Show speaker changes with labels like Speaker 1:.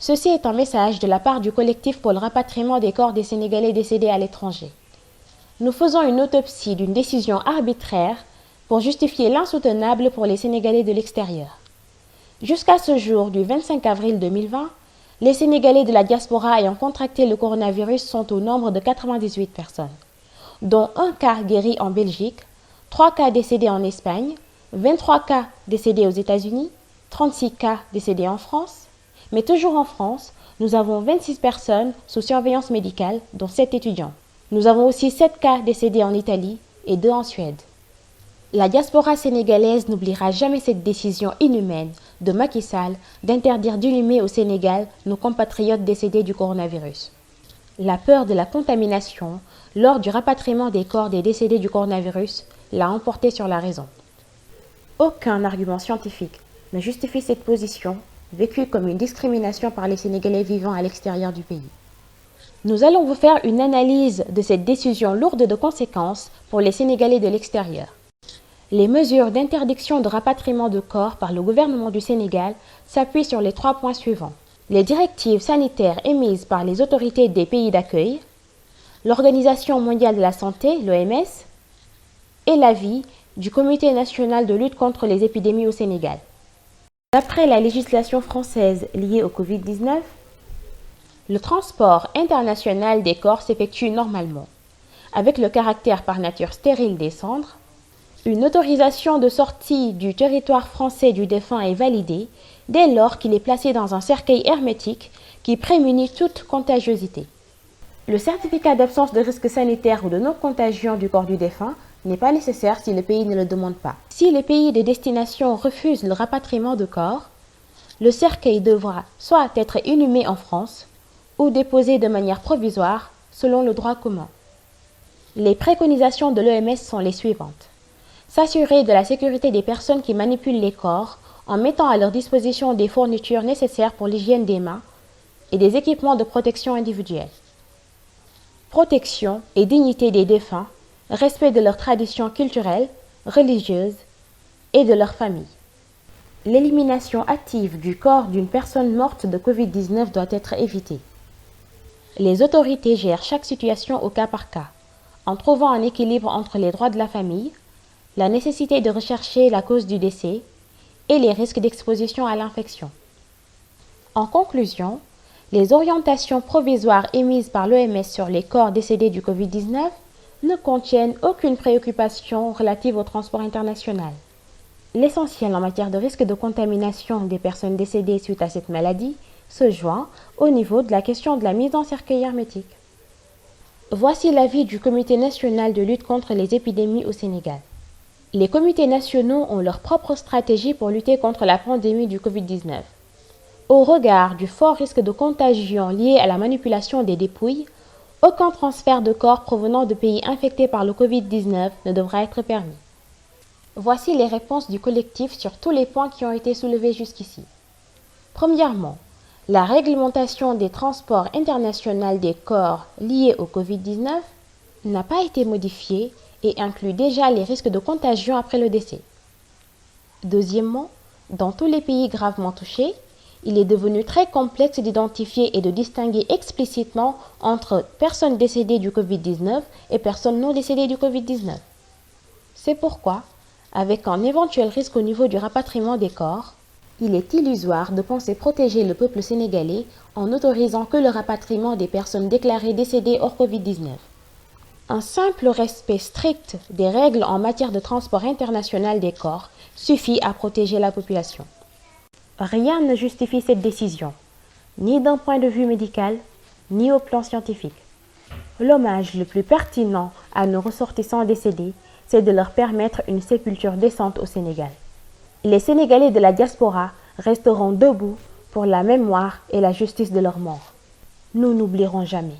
Speaker 1: Ceci est un message de la part du collectif pour le rapatriement des corps des Sénégalais décédés à l'étranger. Nous faisons une autopsie d'une décision arbitraire pour justifier l'insoutenable pour les Sénégalais de l'extérieur. Jusqu'à ce jour du 25 avril 2020, les Sénégalais de la diaspora ayant contracté le coronavirus sont au nombre de 98 personnes, dont un cas guéri en Belgique, 3 cas décédés en Espagne, 23 cas décédés aux États-Unis, 36 cas décédés en France. Mais toujours en France, nous avons 26 personnes sous surveillance médicale, dont 7 étudiants. Nous avons aussi 7 cas décédés en Italie et 2 en Suède. La diaspora sénégalaise n'oubliera jamais cette décision inhumaine de Macky Sall d'interdire d'inhumer au Sénégal nos compatriotes décédés du coronavirus. La peur de la contamination lors du rapatriement des corps des décédés du coronavirus l'a emporté sur la raison. Aucun argument scientifique ne justifie cette position, vécue comme une discrimination par les Sénégalais vivant à l'extérieur du pays. Nous allons vous faire une analyse de cette décision lourde de conséquences pour les Sénégalais de l'extérieur. Les mesures d'interdiction de rapatriement de corps par le gouvernement du Sénégal s'appuient sur les 3 points suivants. Les directives sanitaires émises par les autorités des pays d'accueil, l'Organisation mondiale de la santé, l'OMS, et l'avis du Comité national de lutte contre les épidémies au Sénégal. D'après la législation française liée au Covid-19, le transport international des corps s'effectue normalement, avec le caractère par nature stérile des cendres. Une autorisation de sortie du territoire français du défunt est validée dès lors qu'il est placé dans un cercueil hermétique qui prémunit toute contagiosité. Le certificat d'absence de risque sanitaire ou de non-contagion du corps du défunt n'est pas nécessaire si le pays ne le demande pas. Si le pays de destination refuse le rapatriement de corps, le cercueil devra soit être inhumé en France ou déposé de manière provisoire selon le droit commun. Les préconisations de l'OMS sont les suivantes. S'assurer de la sécurité des personnes qui manipulent les corps en mettant à leur disposition des fournitures nécessaires pour l'hygiène des mains et des équipements de protection individuelle. Protection et dignité des défunts, respect de leurs traditions culturelles, religieuses et de leur famille. L'élimination hâtive du corps d'une personne morte de Covid-19 doit être évitée. Les autorités gèrent chaque situation au cas par cas, en trouvant un équilibre entre les droits de la famille, la nécessité de rechercher la cause du décès et les risques d'exposition à l'infection. En conclusion, les orientations provisoires émises par l'OMS sur les corps décédés du Covid-19 ne contiennent aucune préoccupation relative au transport international. L'essentiel en matière de risque de contamination des personnes décédées suite à cette maladie se joint au niveau de la question de la mise en cercueil hermétique. Voici l'avis du Comité national de lutte contre les épidémies au Sénégal. Les comités nationaux ont leur propre stratégie pour lutter contre la pandémie du Covid-19. Au regard du fort risque de contagion lié à la manipulation des dépouilles, aucun transfert de corps provenant de pays infectés par le Covid-19 ne devra être permis. Voici les réponses du collectif sur tous les points qui ont été soulevés jusqu'ici. Premièrement, la réglementation des transports internationaux des corps liés au Covid-19 n'a pas été modifiée et inclut déjà les risques de contagion après le décès. Deuxièmement, dans tous les pays gravement touchés, il est devenu très complexe d'identifier et de distinguer explicitement entre personnes décédées du Covid-19 et personnes non décédées du Covid-19. C'est pourquoi, avec un éventuel risque au niveau du rapatriement des corps, il est illusoire de penser protéger le peuple sénégalais en n'autorisant que le rapatriement des personnes déclarées décédées hors Covid-19. Un simple respect strict des règles en matière de transport international des corps suffit à protéger la population. Rien ne justifie cette décision, ni d'un point de vue médical, ni au plan scientifique. L'hommage le plus pertinent à nos ressortissants décédés, c'est de leur permettre une sépulture décente au Sénégal. Les Sénégalais de la diaspora resteront debout pour la mémoire et la justice de leurs morts. Nous n'oublierons jamais.